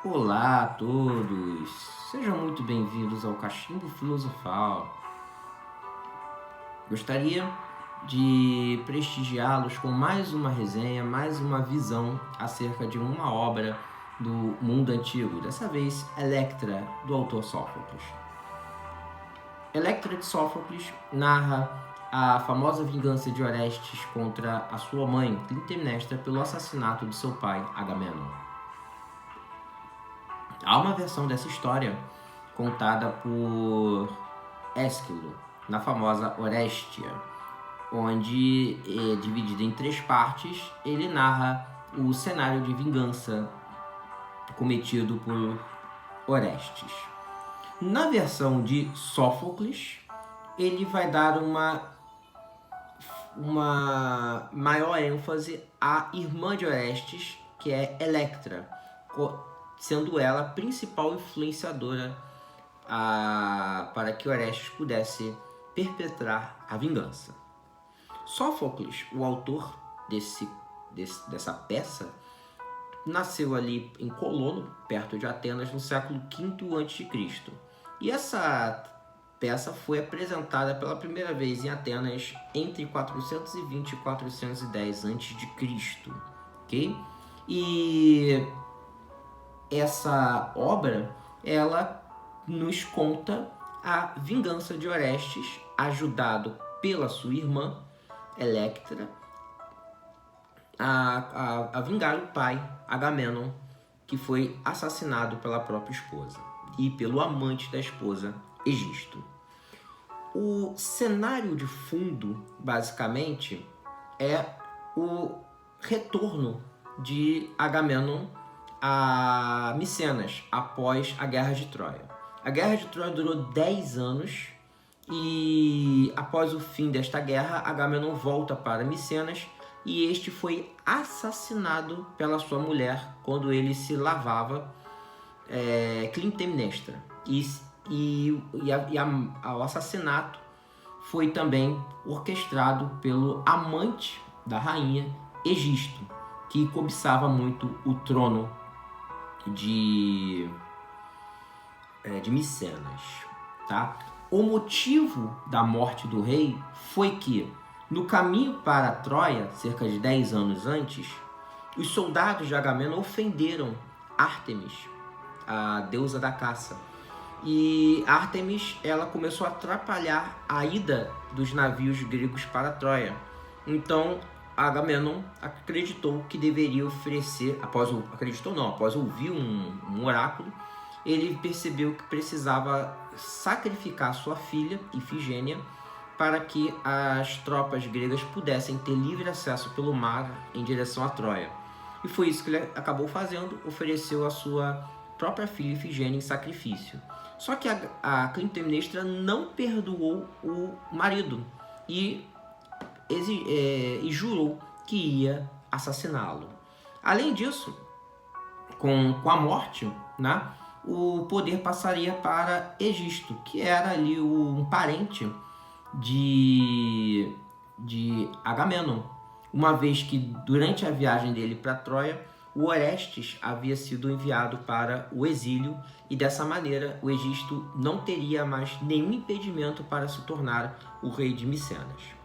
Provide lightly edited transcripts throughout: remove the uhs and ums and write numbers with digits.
Olá a todos, sejam muito bem-vindos ao Cachimbo Filosofal. Gostaria de prestigiá-los com mais uma resenha, mais uma visão acerca de uma obra do mundo antigo, dessa vez Electra, do autor Sófocles. Electra de Sófocles narra a famosa vingança de Orestes contra a sua mãe, Clitemnestra, pelo assassinato de seu pai, Agamenon. Há uma versão dessa história contada por Ésquilo, na famosa Orestia, onde, dividida em 3 partes, ele narra o cenário de vingança cometido por Orestes. Na versão de Sófocles, ele vai dar uma maior ênfase à irmã de Orestes, que é Electra, sendo ela a principal influenciadora para que Orestes pudesse perpetrar a vingança. Sófocles, o autor dessa peça, nasceu ali em Colono, perto de Atenas, no século V a.C. E essa peça foi apresentada pela primeira vez em Atenas entre 420 e 410 a.C. ok? E essa obra, ela nos conta a vingança de Orestes, ajudado pela sua irmã, Electra, a vingar o pai, Agamenon, que foi assassinado pela própria esposa e pelo amante da esposa, Egisto. O cenário de fundo, basicamente, é o retorno de Agamenon a Micenas, após a Guerra de Troia. A Guerra de Troia durou 10 anos e, após o fim desta guerra, Agamenon volta para Micenas e este foi assassinado pela sua mulher quando ele se lavava, Clitemnestra. O assassinato foi também orquestrado pelo amante da rainha, Egisto, que cobiçava muito o trono de Micenas, tá? O motivo da morte do rei foi que, no caminho para Troia, cerca de 10 anos antes, os soldados de Agamenon ofenderam Ártemis, a deusa da caça. E Ártemis, ela começou a atrapalhar a ida dos navios gregos para Troia. Então, Agamenon acreditou que deveria oferecer, após ouvir um oráculo, ele percebeu que precisava sacrificar sua filha, Ifigênia, para que as tropas gregas pudessem ter livre acesso pelo mar em direção a Troia. E foi isso que ele acabou fazendo, ofereceu a sua própria filha Ifigênia em sacrifício. Só que a Clitemnestra não perdoou o marido e jurou que ia assassiná-lo. Além disso, com a morte, né, o poder passaria para Egisto, que era ali um parente de Agamenon, uma vez que durante a viagem dele para Troia, o Orestes havia sido enviado para o exílio e dessa maneira o Egisto não teria mais nenhum impedimento para se tornar o rei de Micenas.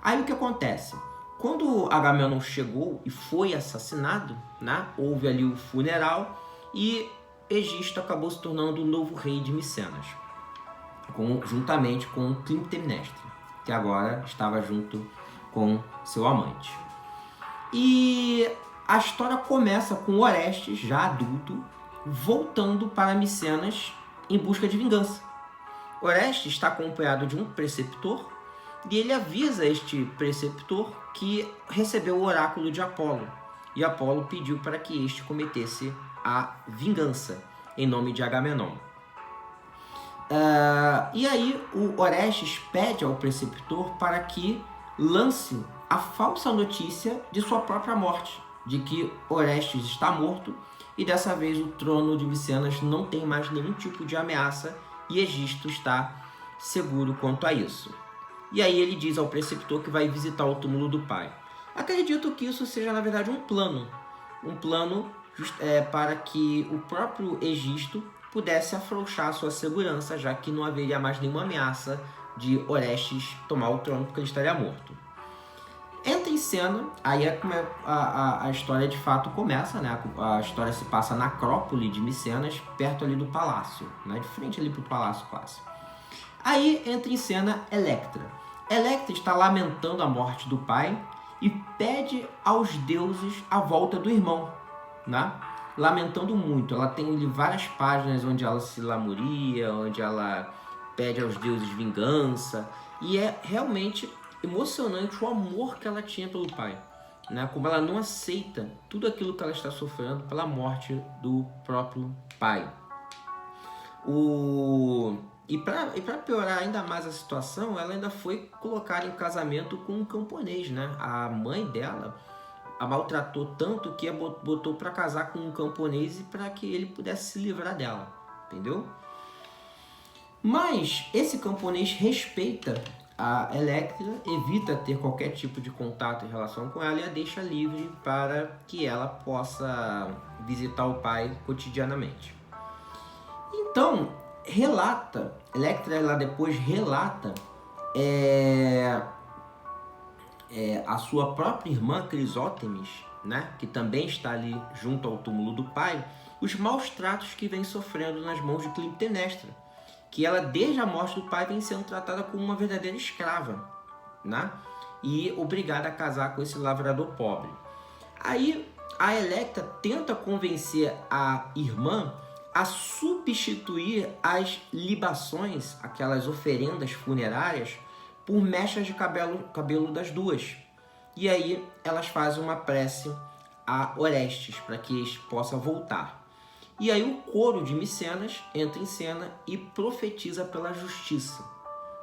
Aí o que acontece? Quando Agamenon chegou e foi assassinado, né, houve ali o funeral e Egisto acabou se tornando o novo rei de Micenas, juntamente com Clitemnestra, que agora estava junto com seu amante. E a história começa com Orestes, já adulto, voltando para Micenas em busca de vingança. Orestes está acompanhado de um preceptor e ele avisa este preceptor que recebeu o oráculo de Apolo. E Apolo pediu para que este cometesse a vingança em nome de Agamenon. E aí o Orestes pede ao preceptor para que lance a falsa notícia de sua própria morte, de que Orestes está morto e dessa vez o trono de Micenas não tem mais nenhum tipo de ameaça e Egisto está seguro quanto a isso. E aí ele diz ao preceptor que vai visitar o túmulo do pai. Acredito que isso seja, na verdade, um plano para que o próprio Egisto pudesse afrouxar a sua segurança, já que não haveria mais nenhuma ameaça de Orestes tomar o trono, porque ele estaria morto. Entra em cena, aí é como a história de fato começa, né? A história se passa na Acrópole de Micenas, perto ali do palácio, né? De frente ali para o palácio quase. Aí entra em cena Electra. Electra está lamentando a morte do pai e pede aos deuses a volta do irmão, né? Lamentando muito. Ela tem ali várias páginas onde ela se lamuria, onde ela pede aos deuses vingança, e é realmente emocionante o amor que ela tinha pelo pai, né? Como ela não aceita tudo aquilo que ela está sofrendo pela morte do próprio pai. E para piorar ainda mais a situação, ela ainda foi colocada em casamento com um camponês, né? A mãe dela a maltratou tanto que a botou para casar com um camponês para que ele pudesse se livrar dela, entendeu? Mas esse camponês respeita a Electra, evita ter qualquer tipo de contato em relação com ela e a deixa livre para que ela possa visitar o pai cotidianamente. Então, Electra ela depois relata a sua própria irmã Crisótemis, né, que também está ali junto ao túmulo do pai, os maus tratos que vem sofrendo nas mãos de Clitemnestra, que ela desde a morte do pai vem sendo tratada como uma verdadeira escrava, né, e obrigada a casar com esse lavrador pobre. Aí a Electra tenta convencer a irmã a substituir as libações, aquelas oferendas funerárias, por mechas de cabelo das duas. E aí elas fazem uma prece a Orestes para que este possa voltar. E aí o coro de Micenas entra em cena e profetiza pela justiça.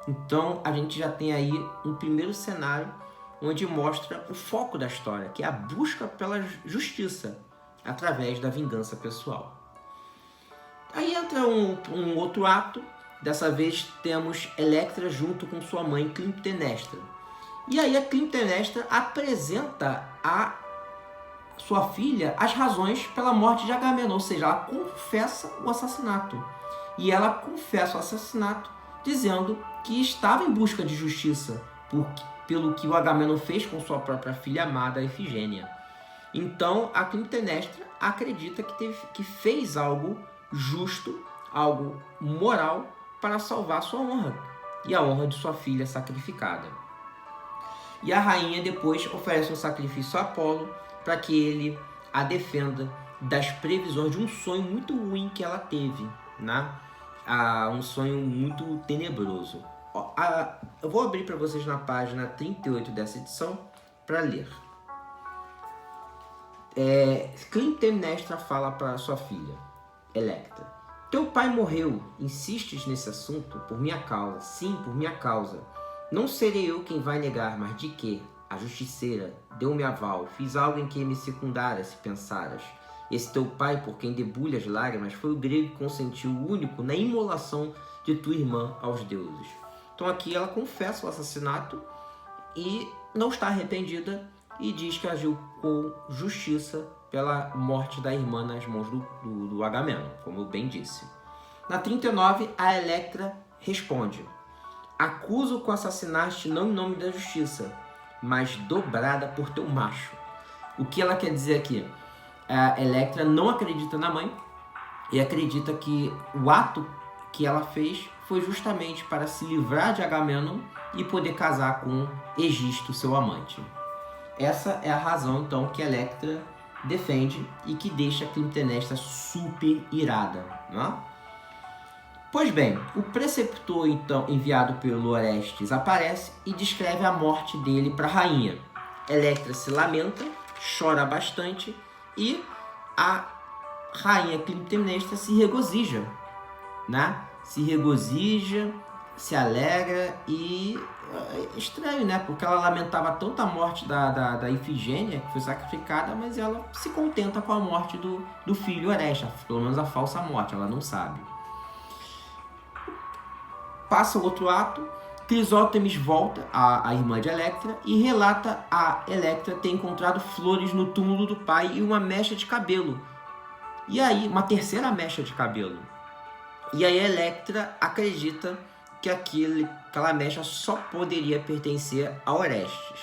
Então a gente já tem aí um primeiro cenário onde mostra o foco da história, que é a busca pela justiça através da vingança pessoal. Aí entra um outro ato. Dessa vez temos Electra junto com sua mãe Clitemnestra. E aí a Clitemnestra apresenta a sua filha as razões pela morte de Agamenon, ou seja, ela confessa o assassinato. E ela confessa o assassinato dizendo que estava em busca de justiça pelo que o Agamenon fez com sua própria filha amada, Ifigênia. Então a Clitemnestra acredita que fez algo justo, algo moral, para salvar sua honra e a honra de sua filha sacrificada. E a rainha depois oferece um sacrifício a Apolo para que ele a defenda das previsões de um sonho muito ruim que ela teve, né? Um sonho muito tenebroso. Eu vou abrir para vocês na página 38 dessa edição para ler. Clitemnestra fala para sua filha, Electra: teu pai morreu, insistes nesse assunto por minha causa, sim, por minha causa. Não serei eu quem vai negar, mas de que? A justiceira deu-me aval, fiz algo em que me secundaras, se pensaras. Esse teu pai, por quem debulha as lágrimas, foi o grego que consentiu o único na imolação de tua irmã aos deuses. Então aqui ela confessa o assassinato e não está arrependida e diz que agiu com justiça pela morte da irmã nas mãos do Agamenon, como eu bem disse. Na 39, a Electra responde: acuso que assassinaste não em nome da justiça, mas dobrada por teu macho. O que ela quer dizer aqui? A Electra não acredita na mãe e acredita que o ato que ela fez foi justamente para se livrar de Agamenon e poder casar com Egisto, seu amante. Essa é a razão, então, que Electra defende e que deixa a Clitemnestra super irada, né? Pois bem, o preceptor, então, enviado pelo Orestes, aparece e descreve a morte dele para a rainha. Electra se lamenta, chora bastante e a rainha Clitemnestra se regozija, né? Se regozija, se alegra e é estranho, né? Porque ela lamentava tanto a morte da Ifigênia, que foi sacrificada, mas ela se contenta com a morte do filho Orestes, pelo menos a falsa morte, ela não sabe. Passa o outro ato, Crisótemis volta, a irmã de Electra, e relata a Electra ter encontrado flores no túmulo do pai e uma mecha de cabelo, E aí, uma terceira mecha de cabelo. E aí a Electra acredita que aquela mecha só poderia pertencer a Orestes.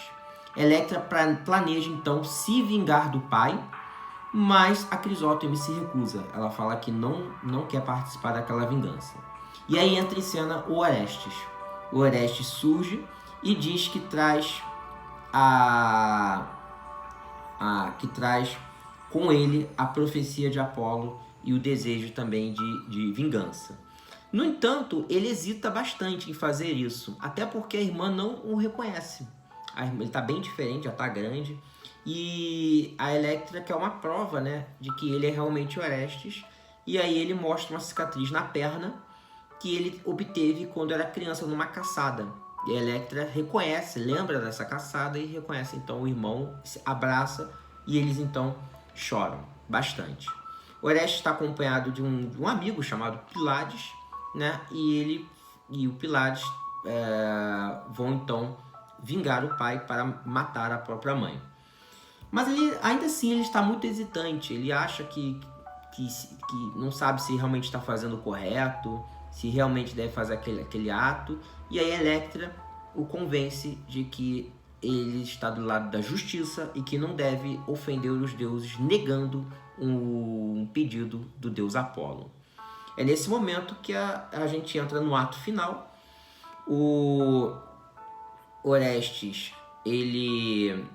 Electra planeja então se vingar do pai, mas a Crisótome se recusa. Ela fala que não quer participar daquela vingança. E aí entra em cena o Orestes. O Orestes surge e diz que traz com ele a profecia de Apolo e o desejo também de vingança. No entanto, ele hesita bastante em fazer isso, até porque a irmã não o reconhece. Ele está bem diferente, já está grande, e a Electra quer uma prova, né, de que ele é realmente Orestes, e aí ele mostra uma cicatriz na perna que ele obteve quando era criança numa caçada. E a Electra reconhece, lembra dessa caçada e reconhece então o irmão, se abraça e eles então choram bastante. Orestes está acompanhado de um amigo chamado Pylades, né? E o Pylades vão então vingar o pai para matar a própria mãe. Mas ainda assim ele está muito hesitante. Ele acha que não sabe se realmente está fazendo o correto, se realmente deve fazer aquele ato. E aí Electra o convence de que ele está do lado da justiça e que não deve ofender os deuses, negando um pedido do deus Apolo. É nesse momento que a gente entra no ato final. O Orestes e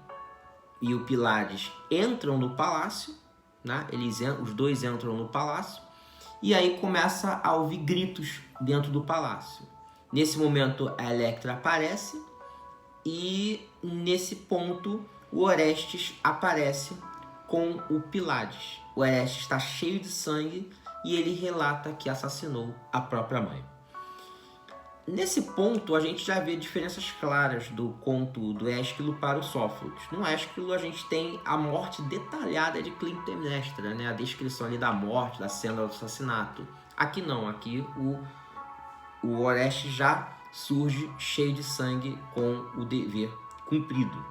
o Pylades entram no palácio, né? Os dois entram no palácio e aí começa a ouvir gritos dentro do palácio. Nesse momento a Electra aparece e nesse ponto o Orestes aparece com o Pylades. O Orestes está cheio de sangue e ele relata que assassinou a própria mãe. Nesse ponto, a gente já vê diferenças claras do conto do Ésquilo para o Sófocles. No Ésquilo, a gente tem a morte detalhada de Clitemnestra, né? A descrição ali da morte, da cena do assassinato. Aqui não, aqui o Orestes já surge cheio de sangue com o dever cumprido.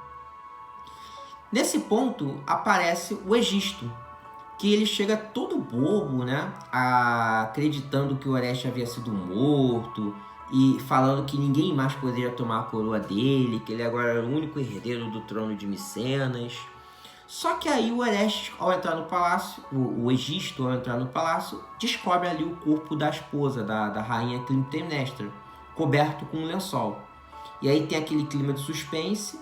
Nesse ponto, aparece o Egisto, que ele chega todo bobo, né? Acreditando que o Orestes havia sido morto e falando que ninguém mais poderia tomar a coroa dele, que ele agora era o único herdeiro do trono de Micenas. Só que aí o Orestes, ao entrar no palácio, o Egisto, ao entrar no palácio, descobre ali o corpo da esposa, da rainha Clitemnestra, coberto com um lençol. E aí tem aquele clima de suspense,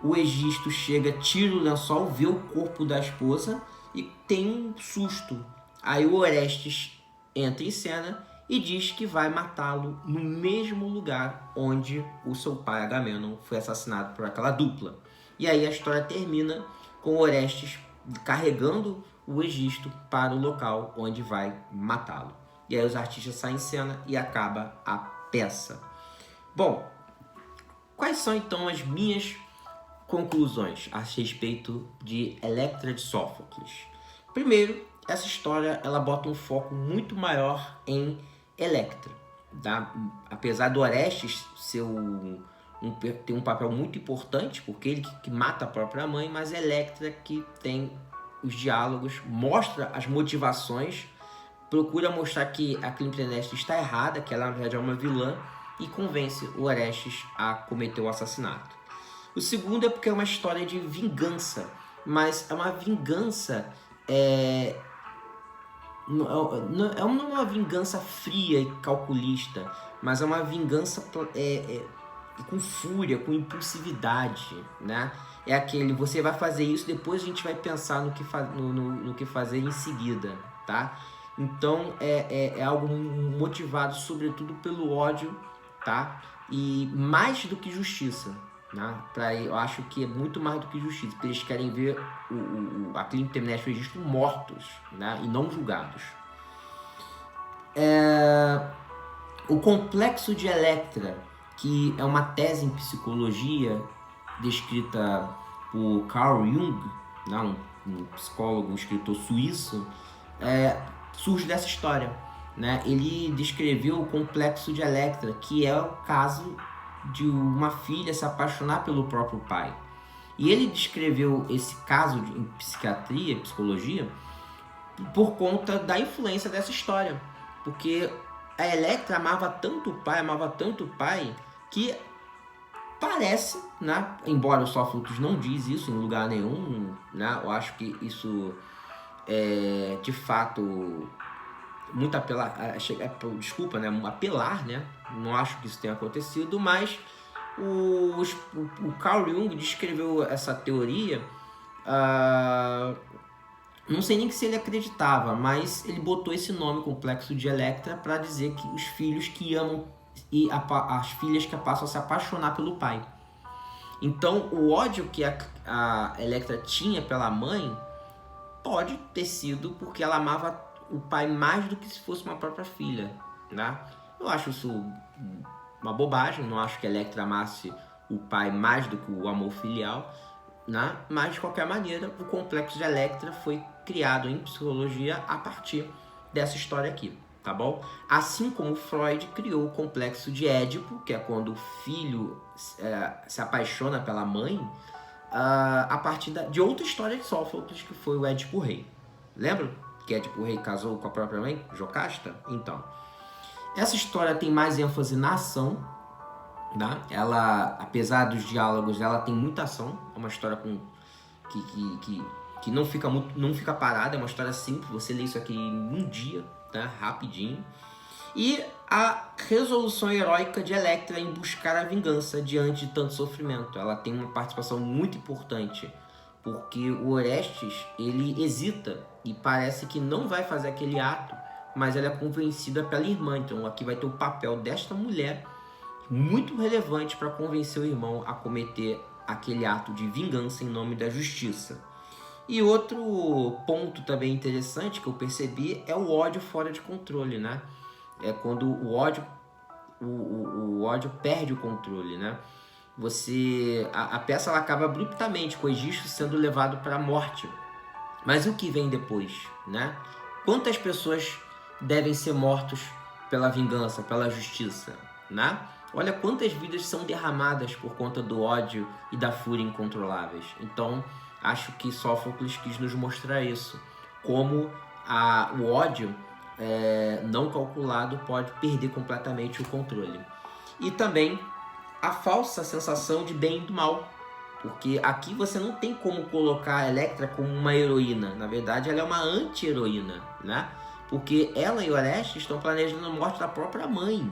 o Egisto chega, tira o lençol, vê o corpo da esposa e tem um susto. Aí o Orestes entra em cena e diz que vai matá-lo no mesmo lugar onde o seu pai Agamenon foi assassinado por aquela dupla. E aí a história termina com Orestes carregando o Egisto para o local onde vai matá-lo. E aí os artistas saem em cena e acaba a peça. Bom, quais são então as minhas conclusões a respeito de Electra de Sófocles? Primeiro, essa história ela bota um foco muito maior em Electra, tá? Apesar do Orestes ter um papel muito importante, porque ele que mata a própria mãe, mas Electra que tem os diálogos, mostra as motivações, procura mostrar que a Clitemnestra está errada, que ela na verdade é uma vilã, e convence o Orestes a cometer o assassinato. O segundo é porque é uma história de vingança, mas é uma vingança não é uma vingança fria e calculista, mas é uma vingança com fúria, com impulsividade, né? É aquele, você vai fazer isso, depois a gente vai pensar no que fazer em seguida, tá? Então é algo motivado sobretudo pelo ódio, tá? E mais do que justiça, né? Eu acho que é muito mais do que justiça, porque eles querem ver a Clitemnestra e o Egisto mortos, né? E não julgados. O complexo de Electra, que é uma tese em psicologia descrita por Carl Jung, né? um psicólogo, um escritor suíço, surge dessa história, né? Ele descreveu o complexo de Electra, que é o caso de uma filha se apaixonar pelo próprio pai. E ele descreveu esse caso em psiquiatria, psicologia, por conta da influência dessa história. Porque a Electra amava tanto o pai, que parece, né? Embora o Sófocles não diz isso em lugar nenhum, né? Eu acho que isso é de fato muito apelar, desculpa, né? Apelar, né? Não acho que isso tenha acontecido, mas o Carl Jung descreveu essa teoria. Não sei nem se ele acreditava, mas ele botou esse nome, complexo de Electra, para dizer que os filhos que amam e as filhas que passam a se apaixonar pelo pai. Então, o ódio que a Electra tinha pela mãe pode ter sido porque ela amava o pai mais do que se fosse uma própria filha, né? Eu acho isso uma bobagem, não acho que a Electra amasse o pai mais do que o amor filial, né? Mas, de qualquer maneira, o complexo de Electra foi criado em psicologia a partir dessa história aqui, tá bom? Assim como Freud criou o complexo de Édipo, que é quando o filho se apaixona pela mãe, a partir de outra história de Sófocles, que foi o Édipo Rei. Lembra que Édipo Rei casou com a própria mãe, Jocasta? Então, essa história tem mais ênfase na ação, né? Ela, apesar dos diálogos, ela tem muita ação. É uma história que não fica parada, é uma história simples. Você lê isso aqui em um dia, né? Rapidinho. E a resolução heróica de Electra em buscar a vingança diante de tanto sofrimento. Ela tem uma participação muito importante, porque o Orestes, ele hesita e parece que não vai fazer aquele ato, mas ela é convencida pela irmã. Então aqui vai ter o papel desta mulher muito relevante para convencer o irmão a cometer aquele ato de vingança em nome da justiça. E outro ponto também interessante que eu percebi é o ódio fora de controle, né? É quando o ódio perde o controle, né? A peça ela acaba abruptamente, com o Egisto sendo levado para a morte. Mas o que vem depois, né? Quantas pessoas devem ser mortos pela vingança, pela justiça, né? Olha quantas vidas são derramadas por conta do ódio e da fúria incontroláveis. Então, acho que Sófocles quis nos mostrar isso, como o ódio não calculado pode perder completamente o controle. E também a falsa sensação de bem e do mal, porque aqui você não tem como colocar a Electra como uma heroína. Na verdade, ela é uma anti-heroína, né? Porque ela e Orestes estão planejando a morte da própria mãe.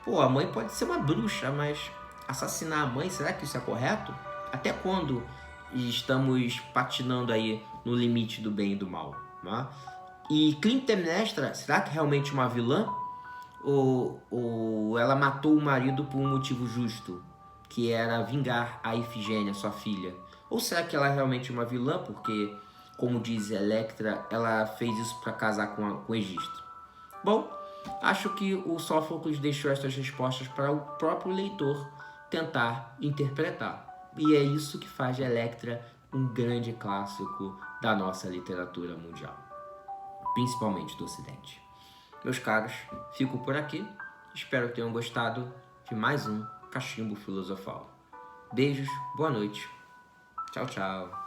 Pô, a mãe pode ser uma bruxa, mas assassinar a mãe, será que isso é correto? Até quando estamos patinando aí no limite do bem e do mal, né? E Clitemnestra, será que é realmente uma vilã? Ou ela matou o marido por um motivo justo, que era vingar a Ifigênia, sua filha? Ou será que ela é realmente uma vilã porque, como diz Electra, ela fez isso para casar com Egisto? Bom, acho que o Sófocles deixou essas respostas para o próprio leitor tentar interpretar. E é isso que faz de Electra um grande clássico da nossa literatura mundial, principalmente do Ocidente. Meus caros, fico por aqui. Espero que tenham gostado de mais um Cachimbo Filosofal. Beijos, boa noite. Tchau, tchau.